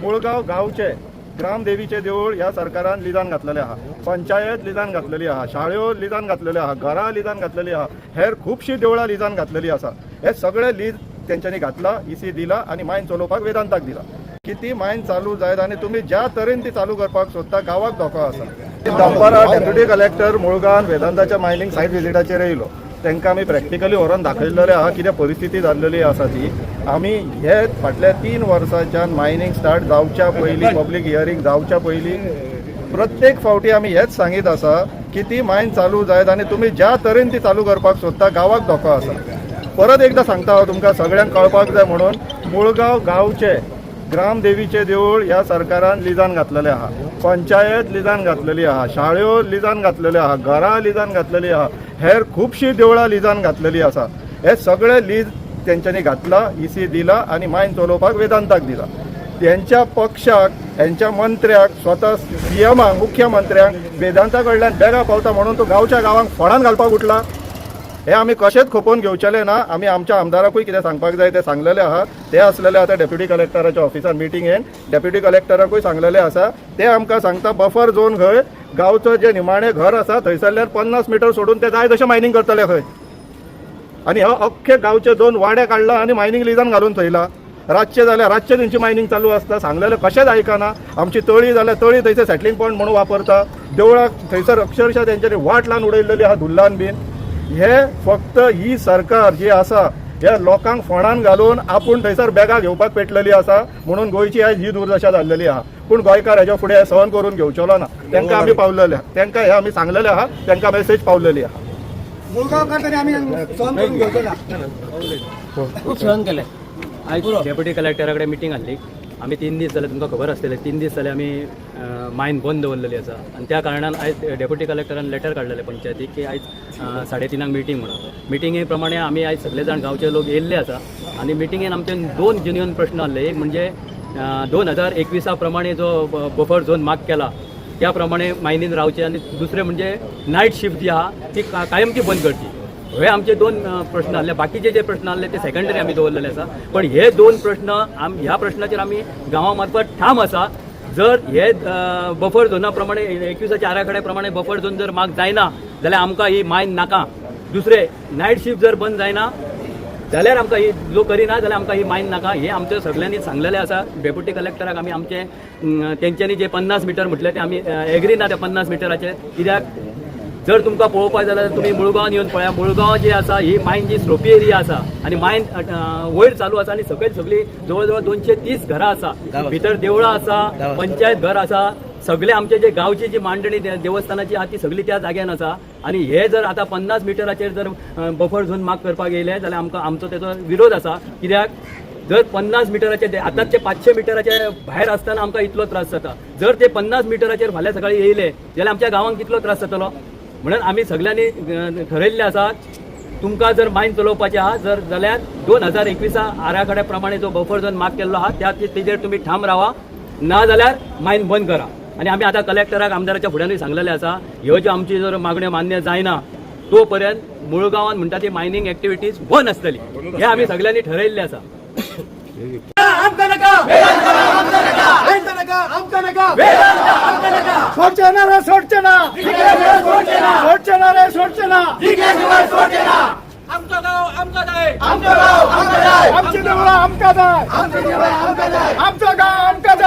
मुळगाव गावचे ग्रामदेवीचे देऊळ ह्या सरकारान लिदान घातलेले आहा, पंचायत लिदान घातलेली आहा, शाळेओ लिदान घातलेले आहा, घरां लिदान घातलेली आहा, हेर खुबशीं देवळां लिदान घातलेली आसा. हे सगळे लीद तेंच्यांनी घातला, इसी दिला आनी मायन चलोवपाक वेदांताक दिला की ती मायन चालू जायत आनी तुमी ज्या तरेन ती चालू करपाक सोदता गांवाक धोको आसा. दनपारा डेप्युटी कलेक्टर मुळगांवान वेदांताच्या मायनिंग सायट विजिटाचेर येयलो. तांकां आमी प्रॅक्टिकली व्हरोन दाखयलेले आहा कितें परिस्थिती जाल्लेली आसा ती. आमी हे फाटल्या 3 वर्सांच्यान मायनिंग स्टार्ट जावच्या पयलीं पब्लीक हियरींग जावच्या पयलीं प्रत्येक फावटी आमी हेच सांगीत आसा की ती मायन चालू जायत आनी तुमी ज्या तरेन ती चालू करपाक सोदता गांवाक धोको आसा. परत एकदां सांगता हांव तुमकां सगळ्यांक कळपाक जाय म्हणून, मुळगांव गांवचे ग्रामदेवीचे देऊळ ह्या सरकारान लिदान घातलेले आहा, पंचायत लिदान घातलेली आहा, शाळेओ लिदान घातलेले आहा, घरां लिदान घातलेली आहा, हेर खुबशीं देवळां लिदान घातलेली आसा. हे सगळे लीद तेंच्यांनी घातला, इसी दिला आनी मायन चलोवपाक वेदांताक दिला. त्यांच्या पक्षाक, हेंच्या मंत्र्याक, स्वता सीएमाक, मुख्यमंत्र्यांक वेदांता कडल्यान बेगा पावता म्हणून तो गांवच्या गांवांक फोंडान घालपाक उठला. हे आमी कशेंच खोपोवन घेवचेले ना. आमी आमच्या आमदाराकूय कितें सांगपाक जाय तें सांगलेले आहा. ते आसलेले आतां डेप्युटी कलेक्टराच्या ऑफिसान मिटिंगेन डेप्युटी कलेक्टराकूय सांगलेले आसा. ते आमकां सांगता बफर झोन खंय, गांवचो जे निमाणें घर आसा थंयसरल्यान 50 मिटर सोडून ते जाय तशें मायनिंग करतले खंय. आनी हो अख्खे गांवचे 2 वाडे काडला आनी मायनिंग लिदान घालून थंयला. रातचे जाल्यार रातचे तेंची मायनिंग चालू आसता. सांगलेले कशेंच आयकना. आमची तळी जाल्यार तळी थंयसर सेटलिंग पॉयंट म्हणून वापरता. देवळाक थंयसर अक्षरशः तेंच्यांनी वाट लावन उडयल्लेली आहा धुल्लान बीन. हे फक्त ही सरकार जी आसा ह्या लोकांक फोंडान घालून आपूण थंयसर बॅगां घेवपाक पेटलेली आसा म्हणून गोंयची आयज ही दुर्दशा जाल्लेली आहा. पूण गोंयकार हेच्या फुडें सहन करून घेवचो ना. तांकां आमी पावलेले आहा, तांकां हे आमी सांगलेले आहा, तांकां मेसेज पावलेली आहा. मुळगांवकार तरी आमी सहन करून घेवचो ना. खूप सहन केले. आयज डेप्युटी कलेक्टरा मिटींग आसली. आमी 3 दीस जाले, तुमकां खबर आसतलें, 3 दीस जाले आमी मायन बंद दवरलेली आसा. आनी त्या कारणान आयज डेप्युटी कलेक्टरान लेटर काडलेले पंचायतीक की आयज 3:30 मिटींग म्हणून. मिटिंगे प्रमाणे आमी आयज सगळे जाण गांवचे लोक येयल्ले आसा. आनी मिटिंगेन आमचे 2 जेन्युइन प्रश्न आसले. एक म्हणजे 2021 प्रमाणे जो बफर झोन मार्क केला त्या प्रमाणे मायनीन रावचे, आनी दुसरे म्हणजे नायट शिफ्ट जी आहा ती कायमची बंद करची. हे आमचे 2 प्रश्न आसले. बाकीचे जे प्रश्न आसले ते सेकंडरी आमी दवरलेले आसा. पण हे 2 प्रश्न ह्या प्रश्नाचेर आमी गांवा मार्फत ठाम आसा. जर हे बफर झोना प्रमाणे 21च्या आराखड्या प्रमाणे बफर झोन जर मार्क जायना जाल्यार आमकां ही मायन नाका. दुसरे नायट शिफ्ट जर बंद जायना जाल्यार आमकां ही जो करिना जाल्यार आमकां ही मायन नाका. हे आमच्या सगळ्यांनी सांगलेले आसा. डेप्युटी कलेक्टराक आमी आमचे तेंच्यांनी जे 50 मिटर म्हटले ते आमी एग्री ना त्या 50 मिटराचेर. कित्याक जर तुमकां पळोवपाक जाल्यार तुमी मुळगांवान येवन पळया. मुळगांव जी आसा ही मायन जी स्लोपी एरिया आसा आनी मायन वयर चालू आसा आनी सगळी जवळ जवळ 230 घरां आसा. भितर देवळां आसा, पंचायत घर आसा. सगळे आमचे जे गांवची जी मांडणी देवस्थानाची आहा ती सगळी त्या जाग्यान आसा. आनी हे जर आतां 50 मिटराचेर जर बफर झोन मार्क करपाक येयले जाल्यार आमकां आमचो तेचो विरोध आसा. कित्याक जर 50 मिटराचे आतांचे 500 मिटराचे भायर आसतना आमकां इतलो त्रास जाता. जर ते 50 मिटराचेर फाल्यां सकाळी येयले जाल्यार आमच्या गांवांक कितलो त्रास जातलो. म्हणून आमी सगळ्यांनी ठरयल्लें आसा तुमकां जर मायन चलोवपाचें आहा जर जाल्यार 2021 आराखड्या प्रमाणे जो बफर झोन मार्क केल्लो आहा त्या तेजेर तुमी ठाम रावा, ना जाल्यार मायन बंद करा. आनी आमी आतां कलेक्टराक आमदाराच्या फुड्यानूय सांगलेलें आसा ह्यो ज्यो आमची जर मागण्यो मान्य जायना तो पर्यंत मुळगांवान म्हणटा ती मायनिंग एक्टिविटीज बंद आसतली. हे आमी सगळ्यांनी ठरयल्लें आसा. आमचं गाव आमचं जाय, आमचं गाव आमचं जाय, आमची देवळं आमचं जाय, आमची देवळं आमचं जाय, आमचं गाव आमचं जाय.